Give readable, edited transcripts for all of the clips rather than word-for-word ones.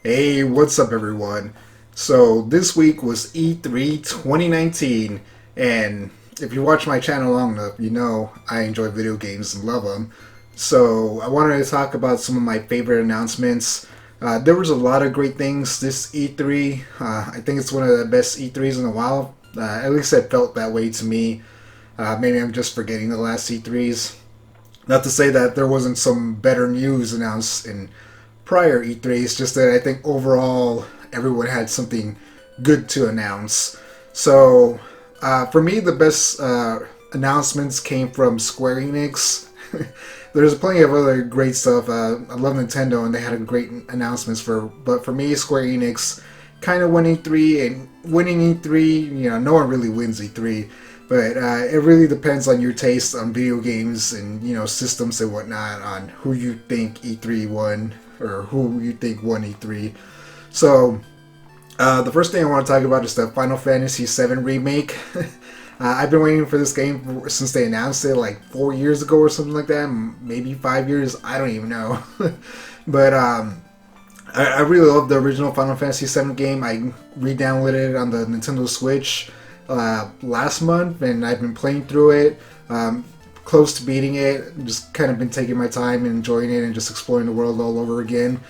Hey, what's up, everyone? So, this week was E3 2019, and if you watch my channel long enough, you know I enjoy video games and love them. So, I wanted to talk about some of my favorite announcements. There was a lot of great things this E3. I think it's one of the best E3s in a while. At least it felt that way to me. Maybe I'm just forgetting the last E3s. Not to say that there wasn't some better news announced in prior E3s, just that I think overall everyone had something good to announce. So, for me, the best announcements came from Square Enix. There's plenty of other great stuff. I love Nintendo, and they had great announcements But for me, Square Enix kind of won E3, and winning E3, no one really wins E3. But it really depends on your taste on video games and systems and whatnot on who you think E3 won or who you think won E3. So the first thing I want to talk about is the Final Fantasy VII remake. I've been waiting for this game since they announced it like 4 years ago or something like that, maybe 5 years. I don't even know. But I really love the original Final Fantasy VII game. I re-downloaded it on the Nintendo Switch last month, and I've been playing through it. Close to beating it. Just kind of been taking my time and enjoying it and just exploring the world all over again.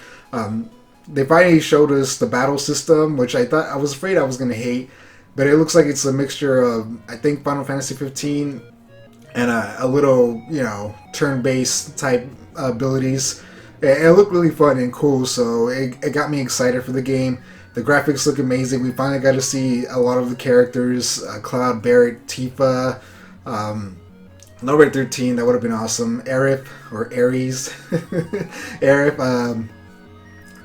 They finally showed us the battle system, which I was afraid I was going to hate, but it looks like it's a mixture of, I think, Final Fantasy 15 and a little, turn-based type abilities. It looked really fun and cool, so it got me excited for the game. The graphics look amazing. We finally got to see a lot of the characters: Cloud, Barret, Tifa, Number 13. That would have been awesome. Aerith or Ares, Aerith.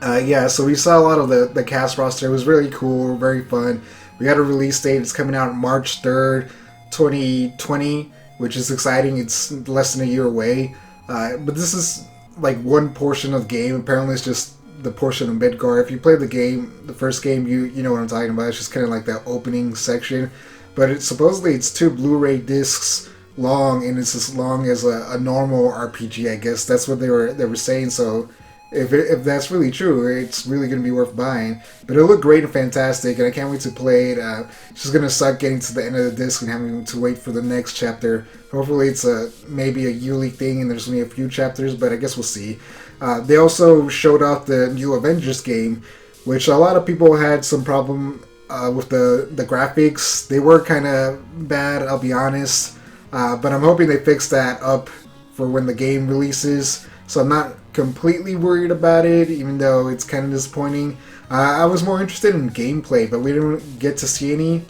Yeah, so we saw a lot of the cast roster. It was really cool, very fun. We got a release date. It's coming out March 3rd, 2020, which is exciting. It's less than a year away. But this is like one portion of the game. Apparently, it's just the portion of Midgar. If you play the game, the first game, you know what I'm talking about. It's just kind of like that opening section. But supposedly it's 2 Blu-ray discs long, and it's as long as a normal RPG. I guess that's what they were saying. So if that's really true, it's really going to be worth buying. But it looked great and fantastic, and I can't wait to play it. It's just going to suck getting to the end of the disc and having to wait for the next chapter. Hopefully it's maybe a yearly thing and there's only a few chapters, but I guess we'll see. They also showed off the new Avengers game, which a lot of people had some problem with the graphics. They were kind of bad, I'll be honest. But I'm hoping they fix that up for when the game releases. So I'm not completely worried about it, even though it's kind of disappointing. I was more interested in gameplay, but we didn't get to see any.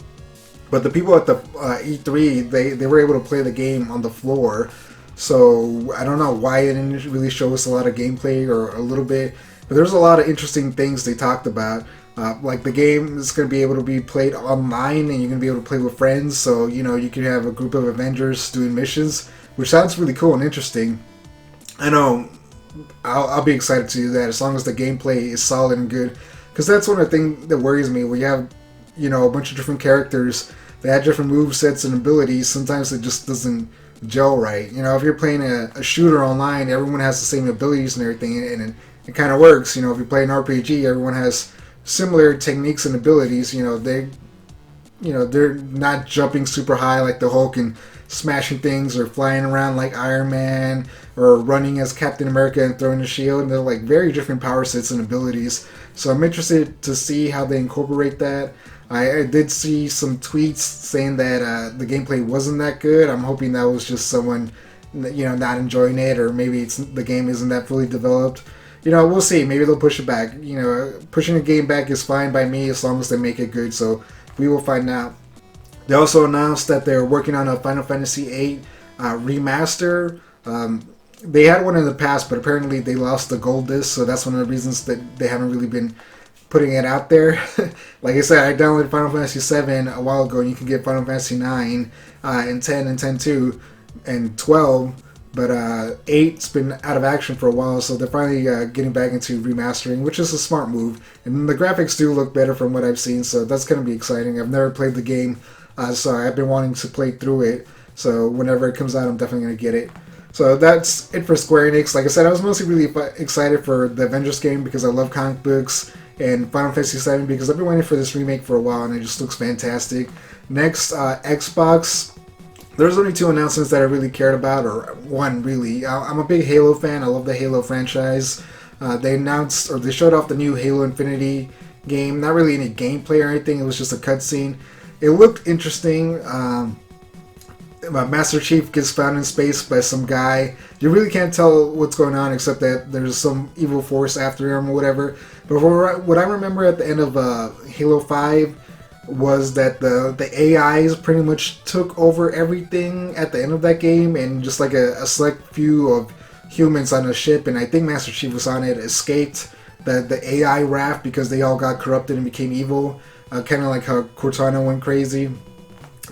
But the people at the E3, they were able to play the game on the floor. So I don't know why they didn't really show us a lot of gameplay or a little bit. But there's a lot of interesting things they talked about. Like the game is going to be able to be played online, and you're going to be able to play with friends. So, you can have a group of Avengers doing missions, which sounds really cool and interesting. I know I'll be excited to do that as long as the gameplay is solid and good. Because that's one of the things that worries me. When you have, a bunch of different characters that have different move sets and abilities, sometimes it just doesn't gel right. If you're playing a shooter online, everyone has the same abilities and everything, and it kind of works. If you play an RPG, everyone has similar techniques and abilities. They're not jumping super high like the Hulk and smashing things, or flying around like Iron Man, or running as Captain America and throwing a shield. And they're like very different power sets and abilities. So I'm interested to see how they incorporate that. I did see some tweets saying that the gameplay wasn't that good. I'm hoping that was just someone, not enjoying it, or maybe the game isn't that fully developed. We'll see. Maybe they'll push it back. Pushing a game back is fine by me as long as they make it good. So we will find out. They also announced that they're working on a Final Fantasy VIII remaster. They had one in the past, but apparently they lost the gold disc, so that's one of the reasons that they haven't really been putting it out there. Like I said, I downloaded Final Fantasy VII a while ago, and you can get Final Fantasy IX and 10 and 10-2 and 12. But 8's been out of action for a while, so they're finally getting back into remastering, which is a smart move. And the graphics do look better from what I've seen, so that's going to be exciting. I've never played the game, so I've been wanting to play through it. So whenever it comes out, I'm definitely going to get it. So that's it for Square Enix. Like I said, I was mostly really excited for the Avengers game because I love comic books, and Final Fantasy VII because I've been waiting for this remake for a while and it just looks fantastic. Next, Xbox. There's only two announcements that I really cared about, or one really. I'm a big Halo fan. I love the Halo franchise. They announced, or they showed off the new Halo Infinity game. Not really any gameplay or anything. It was just a cutscene. It looked interesting. Master Chief gets found in space by some guy. You really can't tell what's going on except that there's some evil force after him or whatever. But what I remember at the end of Halo 5 was that the AIs pretty much took over everything at the end of that game, and just like a select few of humans on a ship, and I think Master Chief was on it, escaped the AI raft because they all got corrupted and became evil. Kind of like how Cortana went crazy.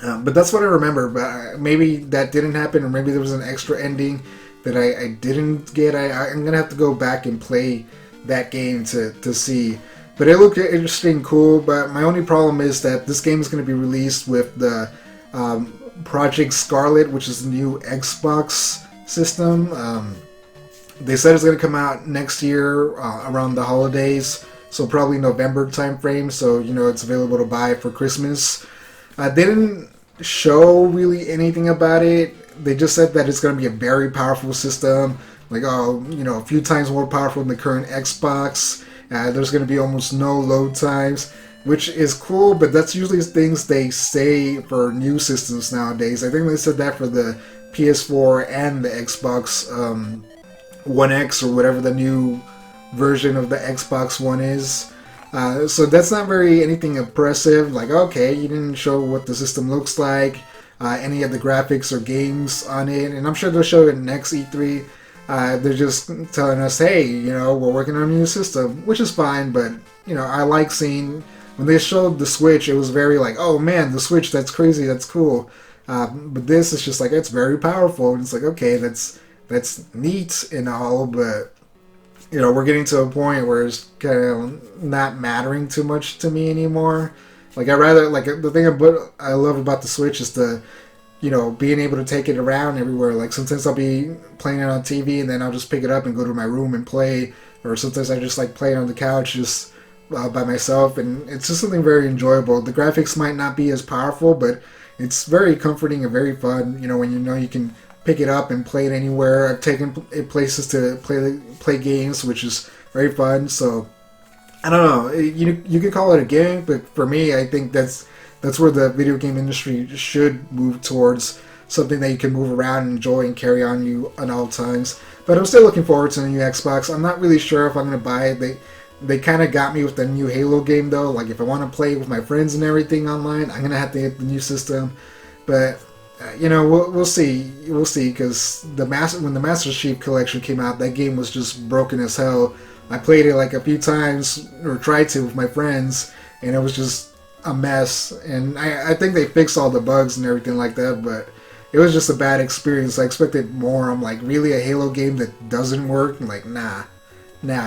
But that's what I remember. But maybe that didn't happen, or maybe there was an extra ending that I didn't get. I'm gonna have to go back and play that game to see. But it looked interesting, cool. But my only problem is that this game is going to be released with the Project Scarlet, which is the new Xbox system. They said it's going to come out next year around the holidays, so probably November timeframe. So it's available to buy for Christmas. They didn't show really anything about it. They just said that it's going to be a very powerful system, like a few times more powerful than the current Xbox. There's going to be almost no load times, which is cool, but that's usually things they say for new systems nowadays. I think they said that for the PS4 and the Xbox One X, or whatever the new version of the Xbox One is. So that's not very anything impressive. Like, okay, you didn't show what the system looks like, any of the graphics or games on it, and I'm sure they'll show it next E3. They're just telling us, hey, we're working on a new system, which is fine, but, I like seeing, when they showed the Switch, it was very like, oh man, the Switch, that's crazy, that's cool. But this is just like, it's very powerful, and it's like, okay, that's neat and all, but, we're getting to a point where it's kind of not mattering too much to me anymore. Like, the thing I love about the Switch is being able to take it around everywhere. Like, sometimes I'll be playing it on TV and then I'll just pick it up and go to my room and play. Or sometimes I just play it on the couch just by myself, and it's just something very enjoyable. The graphics might not be as powerful, but it's very comforting and very fun, when you can pick it up and play it anywhere. I've taken it places to play games, which is very fun. So, I don't know. You can call it a game, but for me, I think that's where the video game industry should move towards, something that you can move around and enjoy and carry on you at all times. But I'm still looking forward to the new Xbox. I'm not really sure if I'm going to buy it. They kind of got me with the new Halo game, though. Like, if I want to play with my friends and everything online, I'm going to have to get the new system. But, we'll see. We'll see, because when the Master Chief Collection came out, that game was just broken as hell. I played it a few times, or tried to, with my friends, and it was just a mess. And I think they fixed all the bugs and everything like that, but it was just a bad experience. I expected more. I'm like, really, a Halo game that doesn't work? I'm like, nah.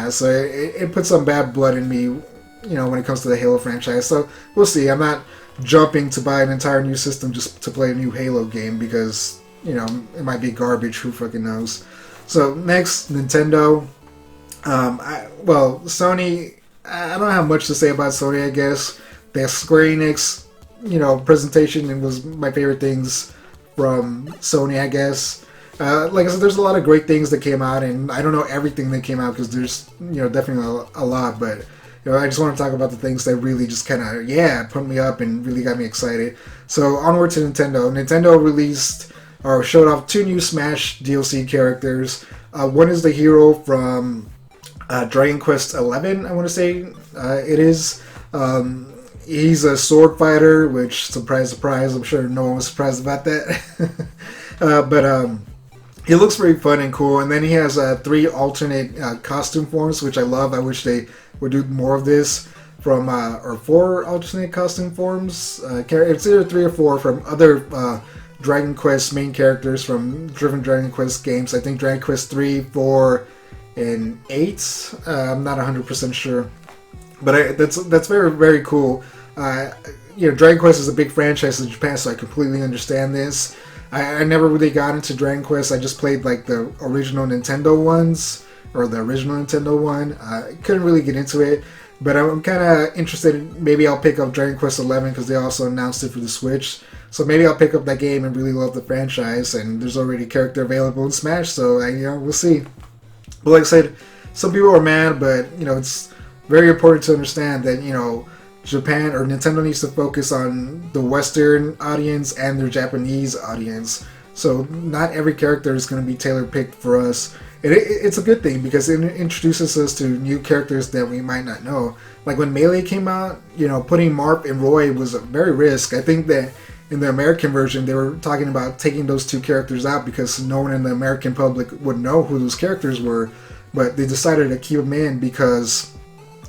So it put some bad blood in me, when it comes to the Halo franchise. So we'll see. I'm not jumping to buy an entire new system just to play a new Halo game, because it might be garbage. Who fucking knows? So next, Nintendo. Sony. I don't have much to say about Sony. I guess the Square Enix, presentation, it was my favorite things from Sony, I guess. Like I said, there's a lot of great things that came out, and I don't know everything that came out because there's, definitely a lot, but, I just want to talk about the things that really just kind of, put me up and really got me excited. So, onward to Nintendo. Nintendo released, or showed off 2 new Smash DLC characters. One is the hero from Dragon Quest XI, I want to say it is. He's a sword fighter, which, surprise, I'm sure no one was surprised about that. But he looks very fun and cool. And then he has 3 alternate costume forms, which I love. I wish they would do more of this. Or 4 alternate costume forms. It's either 3 or 4 from other Dragon Quest main characters from different Dragon Quest games. I think Dragon Quest 3, 4, and 8. I'm not 100% sure. But that's very, very cool. Dragon Quest is a big franchise in Japan, so I completely understand this. I never really got into Dragon Quest. I just played the original Nintendo ones, or the original Nintendo one. I couldn't really get into it. But I'm kind of interested in, maybe I'll pick up Dragon Quest 11 because they also announced it for the Switch. So maybe I'll pick up that game and really love the franchise. And there's already a character available in Smash, so we'll see. But like I said, some people are mad, but it's very important to understand that Japan or Nintendo needs to focus on the Western audience and their Japanese audience. So not every character is going to be tailor picked for us. It's a good thing because it introduces us to new characters that we might not know. Like when Melee came out, putting Marp and Roy was a very risk. I think that in the American version, they were talking about taking those two characters out because no one in the American public would know who those characters were. But they decided to keep them in because,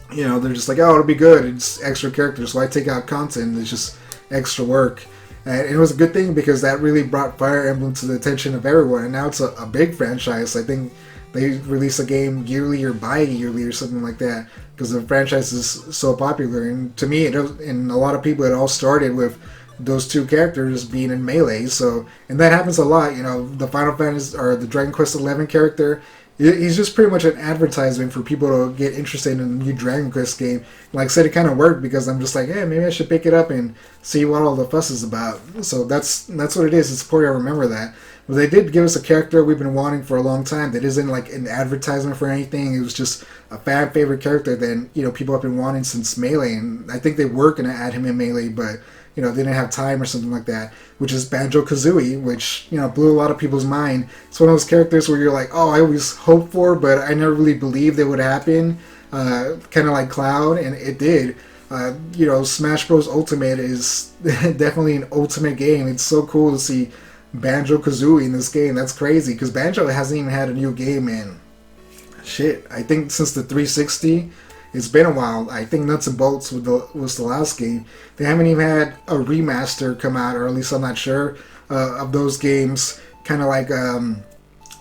they're just like, oh, it'll be good. It's extra characters. So I take out content. It's just extra work. And it was a good thing because that really brought Fire Emblem to the attention of everyone. And now it's a big franchise. I think they release a game yearly or bi-yearly or something like that because the franchise is so popular. And to me, and a lot of people, it all started with those two characters being in Melee. So, and that happens a lot. The Final Fantasy or the Dragon Quest 11 character, he's just pretty much an advertisement for people to get interested in a new Dragon Quest game. Like I said, it kind of worked because I'm just like, hey, maybe I should pick it up and see what all the fuss is about. So that's what it is. It's important to remember that. But they did give us a character we've been wanting for a long time that isn't like an advertisement for anything. It was just a fan favorite character that people have been wanting since Melee, and I think they were going to add him in Melee, but they didn't have time or something like that, which is Banjo-Kazooie, which, blew a lot of people's mind. It's one of those characters where you're like, oh, I always hoped for, but I never really believed it would happen, kind of like Cloud, and it did. Smash Bros. Ultimate is definitely an ultimate game. It's so cool to see Banjo-Kazooie in this game. That's crazy, because Banjo hasn't even had a new game in, I think since the 360. It's been a while. I think Nuts and Bolts was the last game. They haven't even had a remaster come out, or at least I'm not sure, of those games. Kind of like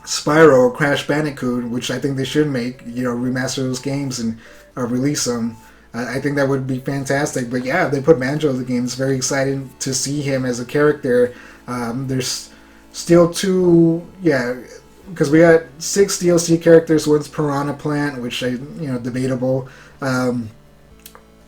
Spyro or Crash Bandicoot, which I think they should make, remaster those games and release them. I think that would be fantastic. But yeah, they put Banjo in the game. It's very exciting to see him as a character. There's still because we got 6 DLC characters. One's Piranha Plant, which debatable.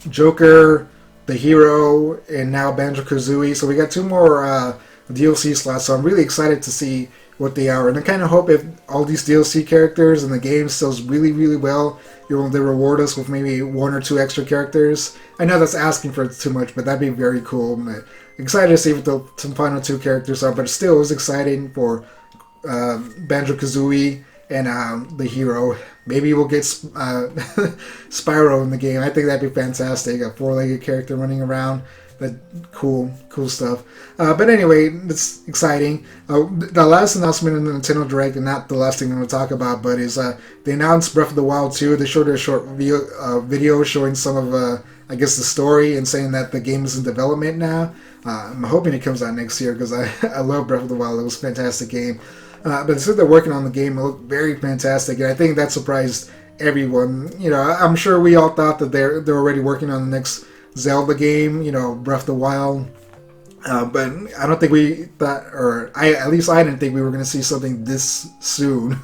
Joker, the Hero, and now Banjo-Kazooie. So we got 2 more DLC slots. So I'm really excited to see what they are. And I kind of hope if all these DLC characters and the game sells really, really well, they reward us with maybe 1 or 2 extra characters. I know that's asking for too much, but that'd be very cool. I'm excited to see what the final 2 characters are. But still, it was exciting for Banjo-Kazooie and the Hero. Maybe we'll get Spyro in the game. I think that'd be fantastic. A 4-legged character running around. That cool stuff. But anyway, it's exciting. The last announcement in the Nintendo Direct, and not the last thing I'm going to talk about, but is they announced Breath of the Wild 2. They showed a short video showing some of, I guess, the story and saying that the game is in development now. I'm hoping it comes out next year because I love Breath of the Wild. It was a fantastic game. But they said they're working on the game. It looked very fantastic, and I think that surprised everyone. I'm sure we all thought that they're already working on the next Zelda game, Breath of the Wild. But I don't think we thought, or at least I didn't think we were going to see something this soon.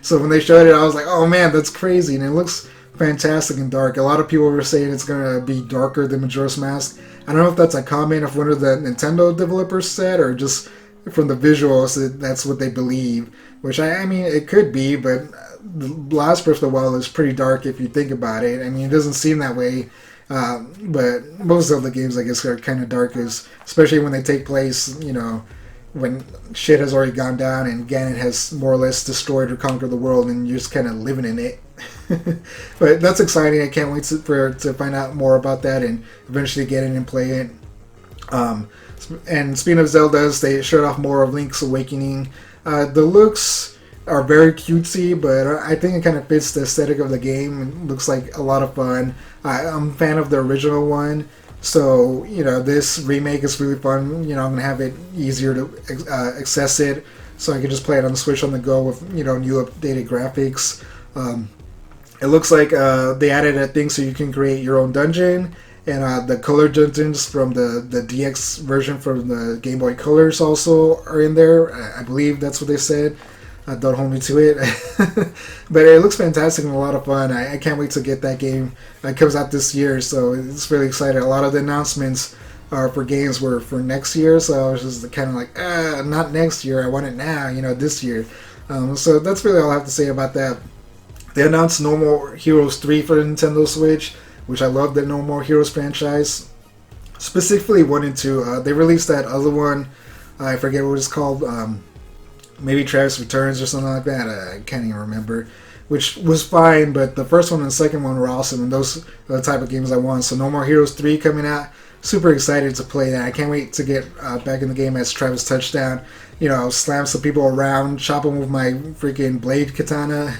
So when they showed it, I was like, oh man, that's crazy. And it looks fantastic and dark. A lot of people were saying it's going to be darker than Majora's Mask. I don't know if that's a comment of one of the Nintendo developers said, or just from the visuals, that's what they believe. Which, I mean, it could be, but the last Breath of the Wild is pretty dark if you think about it. I mean, it doesn't seem that way. But most of the games, I guess, are kind of dark, especially when they take place, when shit has already gone down and Ganon has more or less destroyed or conquered the world and you're just kind of living in it. But that's exciting. I can't wait to find out more about that and eventually get in and play it. And speaking of Zeldas, they showed off more of Link's Awakening. The looks are very cutesy, but I think it kind of fits the aesthetic of the game. It looks like a lot of fun. I'm a fan of the original one, so this remake is really fun. I'm gonna have it easier to access it, so I can just play it on the Switch on the go with new updated graphics. It looks like they added a thing so you can create your own dungeon, and the color dungeons from the DX version from the Game Boy Colors also are in there. I believe that's what they said. Don't hold me to it. But it looks fantastic and a lot of fun. I can't wait to get that game. It comes out this year, so it's really excited. A lot of the announcements for games were for next year, so I was just kind of like, not next year. I want it now, this year. So that's really all I have to say about that. They announced No More Heroes 3 for the Nintendo Switch, which I love the No More Heroes franchise. Specifically 1 and 2. They released that other one. I forget what it's called. Maybe Travis Returns or something like that. I can't even remember. Which was fine, but the first one and the second one were awesome, and those are the type of games I want. So No More Heroes 3 coming out. Super excited to play that. I can't wait to get back in the game as Travis Touchdown. Slam some people around, chop them with my freaking blade katana.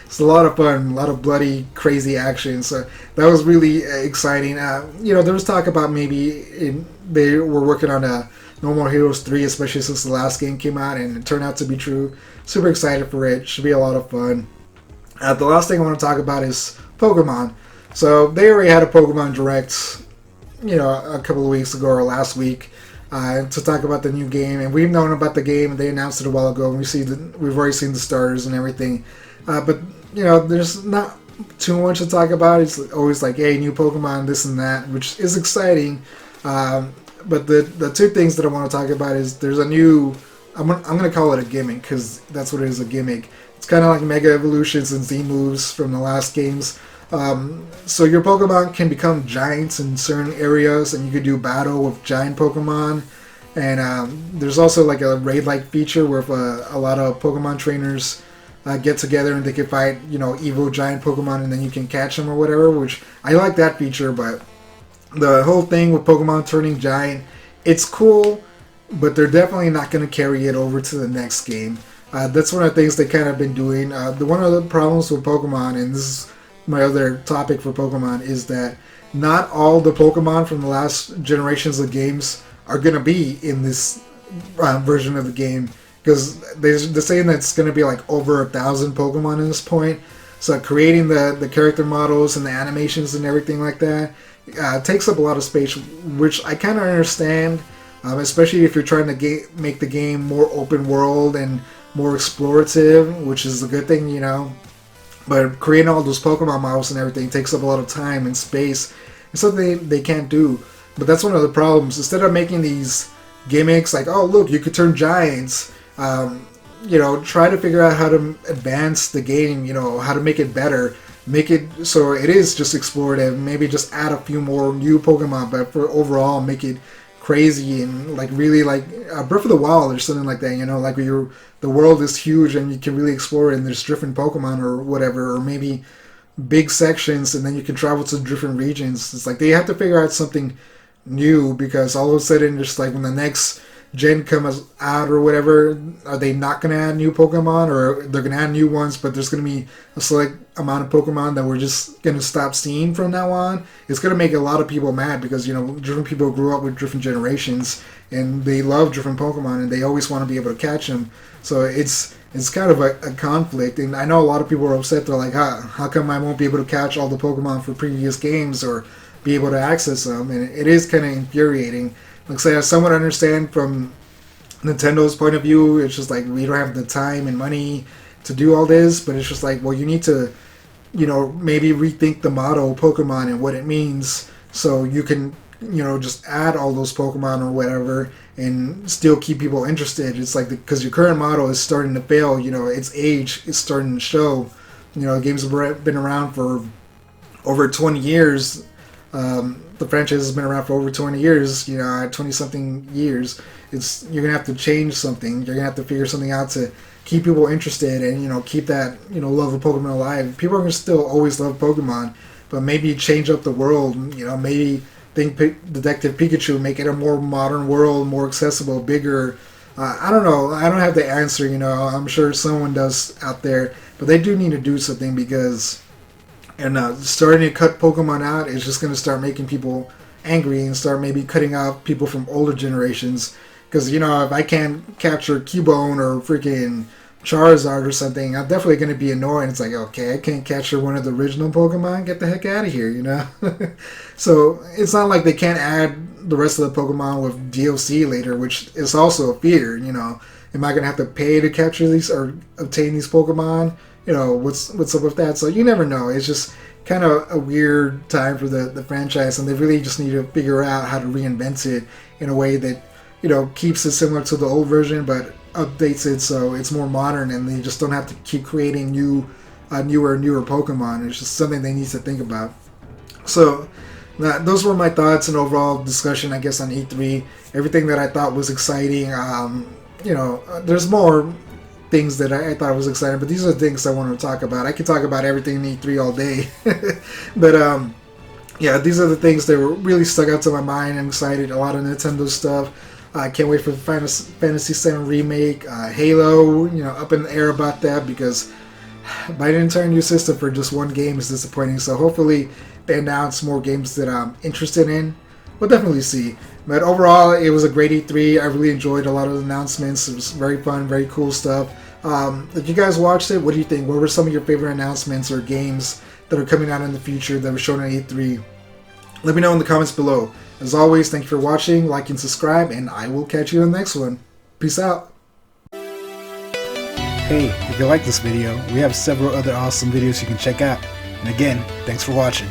It's a lot of fun, a lot of bloody, crazy action. So that was really exciting. There was talk about maybe they were working on a No More Heroes 3, especially since the last game came out, and it turned out to be true. Super excited for it. Should be a lot of fun. The last thing I want to talk about is Pokemon. So they already had a Pokemon Direct, a couple of weeks ago or last week, to talk about the new game. And we've known about the game. They announced it a while ago, and we've already seen the starters and everything. But there's not too much to talk about. It's always like, hey, new Pokemon, this and that, which is exciting. But the two things that I want to talk about is there's a new, I'm going to call it a gimmick, because that's what it is, a gimmick. It's kind of like Mega Evolutions and Z moves from the last games. So your Pokemon can become giants in certain areas, and you could do battle with giant Pokemon. And there's also like a raid-like feature where if a lot of Pokemon trainers get together and they can fight, evil giant Pokemon, and then you can catch them or whatever, which I like that feature. But the whole thing with Pokemon turning giant, it's cool, but they're definitely not going to carry it over to the next game. That's one of the things they kind of been doing. One of the problems with Pokemon, and this is my other topic for Pokemon, is that not all the Pokemon from the last generations of games are going to be in this version of the game, because they're saying that it's going to be like over 1,000 Pokemon at this point. So creating the character models and the animations and everything like that takes up a lot of space, which I kind of understand, especially if you're trying to make the game more open world and more explorative, which is a good thing, But creating all those Pokemon models and everything takes up a lot of time and space. It's something they can't do. But that's one of the problems. Instead of making these gimmicks like, oh, look, you could turn giants, try to figure out how to advance the game, how to make it better. Make it so it is just explorative. Maybe just add a few more new Pokemon, but for overall, make it crazy and like really like Breath of the Wild or something like that. Like where the world is huge and you can really explore it, and there's different Pokemon or whatever, or maybe big sections, and then you can travel to different regions. It's like they have to figure out something new, because all of a sudden, just like when the next gen comes out or whatever, are they not going to add new Pokemon, or they're going to add new ones, but there's going to be a select amount of Pokemon that we're just going to stop seeing from now on? It's going to make a lot of people mad, because different people grew up with different generations and they love different Pokemon and they always want to be able to catch them. So it's kind of a conflict, and I know a lot of people are upset. They're like, how come I won't be able to catch all the Pokemon for previous games or be able to access them? And it is kind of infuriating. Like, say, I somewhat understand from Nintendo's point of view, it's just like we don't have the time and money to do all this, but it's just like, well, you need to, maybe rethink the motto Pokemon and what it means, so you can, just add all those Pokemon or whatever and still keep people interested. It's like, because your current motto is starting to fail, its age is starting to show. Games have been around for over 20 years. The franchise has been around for over 20 years, 20-something years. You're going to have to change something. You're going to have to figure something out to keep people interested and, keep that, love of Pokemon alive. People are going to still always love Pokemon, but maybe change up the world, maybe think Detective Pikachu, make it a more modern world, more accessible, bigger. I don't know. I don't have the answer, I'm sure someone does out there, but they do need to do something, because starting to cut Pokemon out is just going to start making people angry and start maybe cutting out people from older generations. Because, if I can't capture Cubone or freaking Charizard or something, I'm definitely going to be annoyed. It's like, okay, I can't capture one of the original Pokemon, get the heck out of here, So it's not like they can't add the rest of the Pokemon with DLC later, which is also a fear, Am I going to have to pay to capture these or obtain these Pokemon? What's up with that? So you never know. It's just kind of a weird time for the franchise, and they really just need to figure out how to reinvent it in a way that keeps it similar to the old version, but updates it so it's more modern, and they just don't have to keep creating newer Pokemon. It's just something they need to think about. So those were my thoughts and overall discussion, I guess, on E3. Everything that I thought was exciting. There's more things that I thought was exciting, but these are the things I want to talk about. I could talk about everything in E3 all day, but yeah, these are the things that were really stuck out to my mind. I'm excited. A lot of Nintendo stuff. I can't wait for the Fantasy VII Remake. Halo, up in the air about that because buying an entire new system for just one game is disappointing. So hopefully they announce more games that I'm interested in. We'll definitely see. But overall, it was a great E3. I really enjoyed a lot of the announcements. It was very fun, very cool stuff. If you guys watched it, what do you think? What were some of your favorite announcements or games that are coming out in the future that were shown at E3? Let me know in the comments below. As always, thank you for watching, like and subscribe, and I will catch you in the next one. Peace out. Hey, if you like this video, we have several other awesome videos you can check out. And again, thanks for watching.